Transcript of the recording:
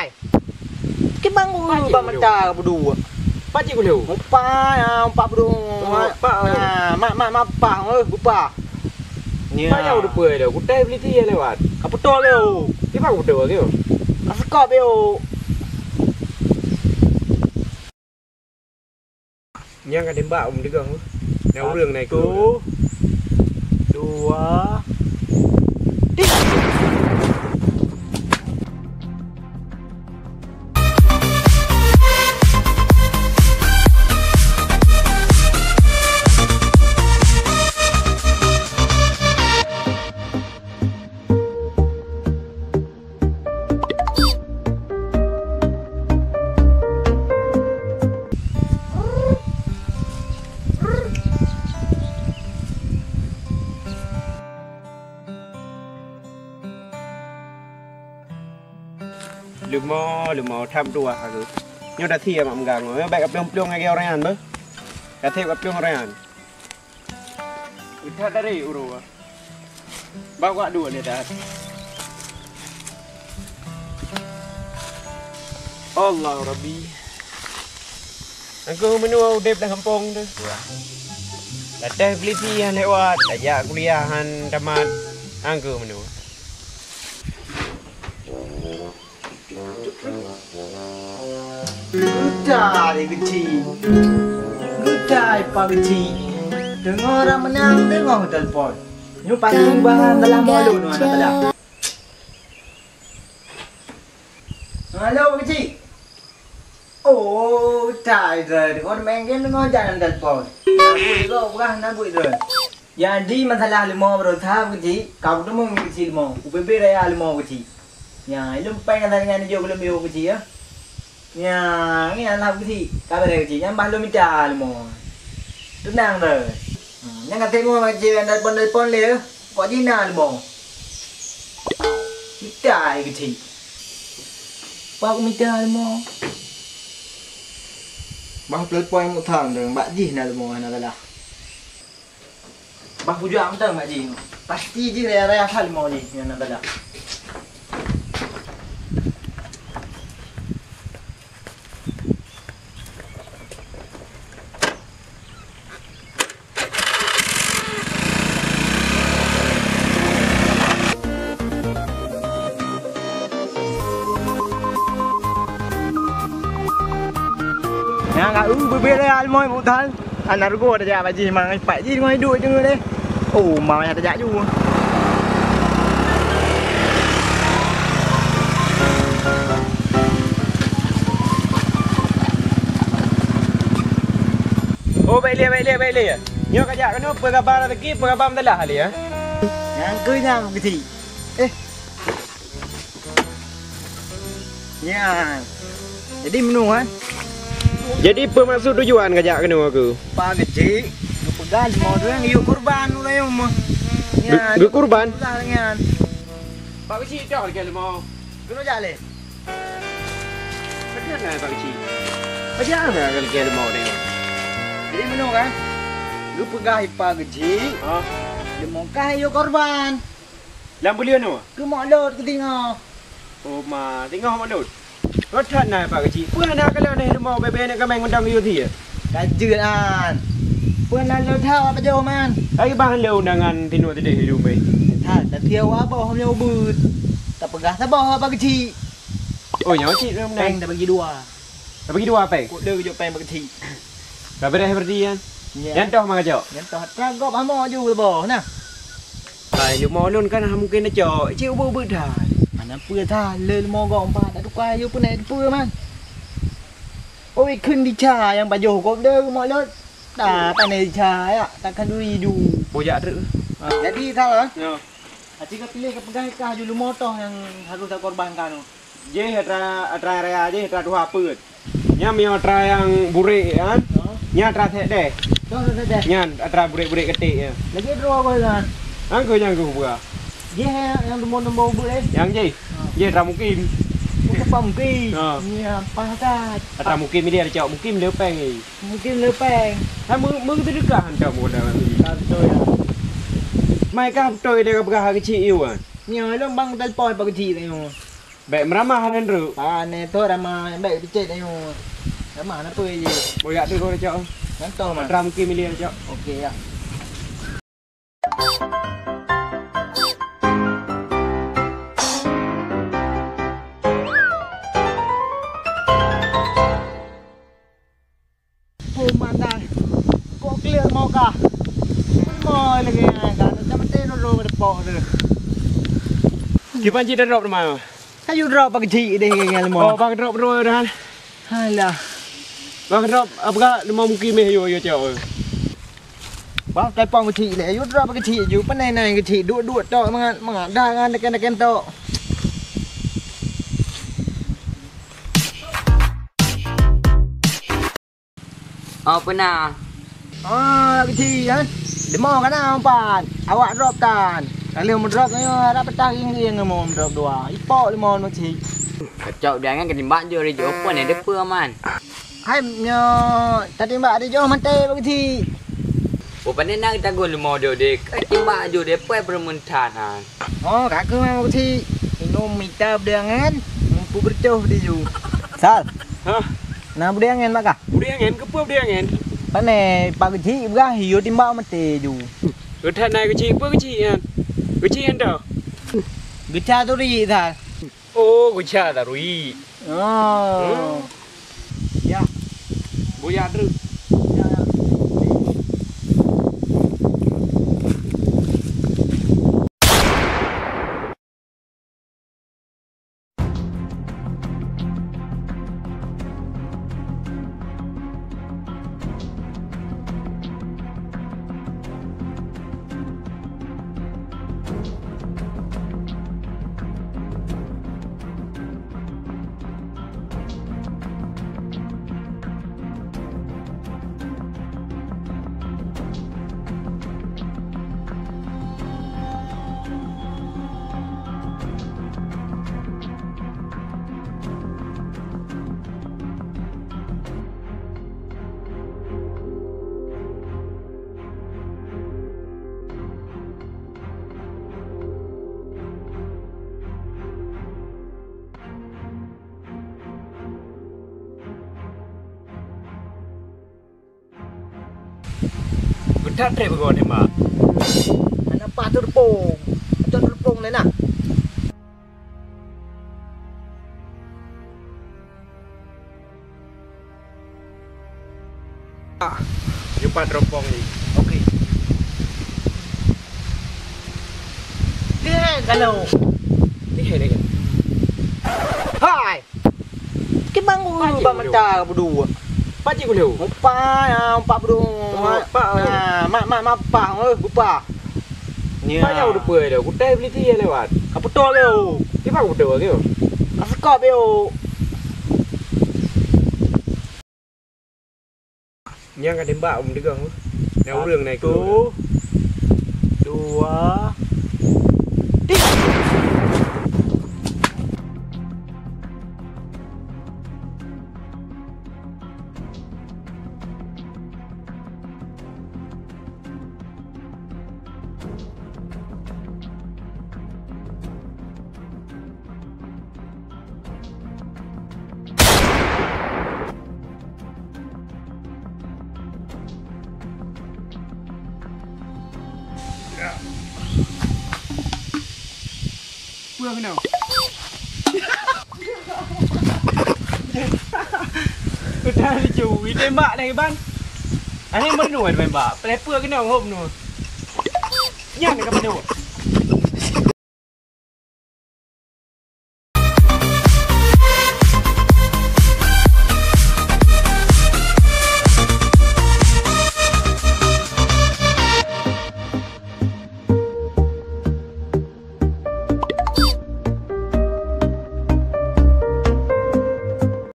Pai. Cái bang ba mata berdua. Pak cik gulu. Pak berdua. Mak pa bupa. Pak jauh depan dah. Kutai beli dia lewat. Apa tu kau? Kita betul ke? Askop yo. Yang kan tembak degang. Yang urang naik ke. 2 Lumau tham dua aku. Nyo dah thiam am gang. Baik apiong ngay kau rayan ber. Katip apiong rayan. Udah dari uru. Bawa dua ni dah. Allah Rabbi. Aku menua udep dah kampung tu. Dah beli tiang lewat. Ajak kuliahan tamat. Aku menua. Gudai kecil. Gudai pak kecil. Dengar orang menang dengar telefon. Nyu pasti bahan dalam malu nu anak dah. Halo pak kecil. Oh, tai rồi. Dengar main game dengar jangan telefon. Nabui kau bukan nabui rồi. Jadi masalah limau berotha kecil. Kau tu mau kecil limau. UPP raya limau kecil. Ya, ilmu pengen dengan dia belum yo kecil ya. Ya, ni anak kecil. Kabar kecil. Yang balu minta limau. Tenang dah. Yang kata limau kecil yang telefon le. Kau jina limau. Kita kecil. Pak minta limau. Bah telefon yang utang dah. Mbak Ji nak limau anak dah. Bah pujuk amta Mbak Ji. Pasti je raya hal limau ni yang anak dah. Yang bebek dia almoy mutal. Anak go ada jak baji mang pak ji ngoi duit je deh. Oh, mau yang terjak juga. Oh, baik lihat. Nyo kajak kena pergabar lagi, pergabar mentelah kali ya. Yang kenyang kecil. Ya. Jadi menu kan? Jadi bermaksud tujuan kajak kena aku. Pak kecil, pegang mau orang yuk kurban mulai mah. Ya, kurban. Dengan. Pak kecil dah lagi lemau. Kena jalan. Macam mana Pak kecil? Macam mana lagi lemau ni? Jadi menu kan? Lu pegang pak kecil. Dia mau kah yuk kurban. Lam beli mana? Ke mau lot ke tengok. Oh ma, tengok mak lot. Rotan nah Pak kecil. Pernah kalau ni lemau bebe nak kemeng undang you ti. Kajian. Pernah lo tahu apa jauh man? Ai bahan le undangan tinu tadi hidup mai. Tha, dah tiaw apa hamnya ubud. Tak pegah sabar pak kecil. Oh nyawa cik dah Peng dah bagi dua. Dah bagi dua peng. Kok dia kejut peng pak kecil. Berapa dah berarti kan? Yang toh mak kajak. Yang toh tragop hamo ju boh nah. Ai lemau lon kan mungkin nak cok. Cik ubud dah. Mana pưa tha le lemau gong empat dak tukai you pun naik pưa man. Oi khun di cha yang baju kok dia mau lot. Dah pandai di cha ya, takkan duri du. Boyak tu. Jadi tha Ya. Jika pilih ke pegang kah dulu motor yang harus tak korbankan. Je atra raya je atra dua put. Nya mi atra yang burik kan? Nya atra thek deh. Dah. Nya atra burik-burik ketik ya. Lagi draw kau kan. Angko yang ku buka. Je yang nombor ubud eh. Yang je. Je atra mungkin. Apa mungkin? Ya, pakat. Atra mungkin dia cok mungkin lepeng ni. Mungkin lepeng. Ha mu tu dekat hantar modal ni. Betul ya. Mai ka betul dia ke berah kecil you kan. Ni long bang telpon pak kecil ni. Baik meramah kan ru. Pane tu ramah baik picit ayo. Ramah apa je. Boyak tu kau cak. Kantor mah. Drum ki milian cak. Okey ya. Pemandang. Kok clear mau kah? Mau lagi kan. Jangan teno ro depo tu. Kipan cita drop nama. Ayo drop pagi cik deh ngel Oh, mo. bang drop ro dah. Halah. Bang drop apa kah mau mungkin meh yo cak. Bang kai pong kecil le. Ayo drop pagi cik ju panai-nai kecil duk-duk tok mengada kan dekan-dekan tok. Apa nak? Ah, kecil kan. Demo kan ampan. Awak drop tan. Kalau mau drop ni dapat taring dia mau drop dua. Ipok limau nak cik. Kacau dia kan ketimbang je dia open ni depa man. Hai nyo tadi mbak ada jauh mante bagi cik. Open ni nak tago lemau dia ketimbang je depa permentan ah. Oh, kak ke mau cik. Minum mita berdangan. Mampu bercoh dia ju. Sal. Hah? Nah berdangan mak kah? Budi angin ke apa budi angin? Pane pagi cik berah hiu timbang mate ju. Ketan naik kecil apa kecil kan? Kecil dah. Gecha tu ri sal. Oh, kecil dah rui. Oh. Ya. Boyak tu. Ya. Ketan trip kau ni mak. Anak apa tu repong? Tu repong ni nak. Jumpa teropong ni. Okey. Dia kalau Ni hai ni. hai. Ke bangun bang mentah berdua. Pakcik ku leu. Empat berdua. Mak apa bupa. Ni. Pak jauh depa dah. Kutai beli dia lewat. Apa tu leu? Kipak ku dah ke? Askop yo. Yang kan tembak degang. Yang urang naik ke. 1 2 Pulang kenal. Dah dicuri tembak dah bang. Ani menua tembak. Pelepur kena hom nu. Yang dekat menua.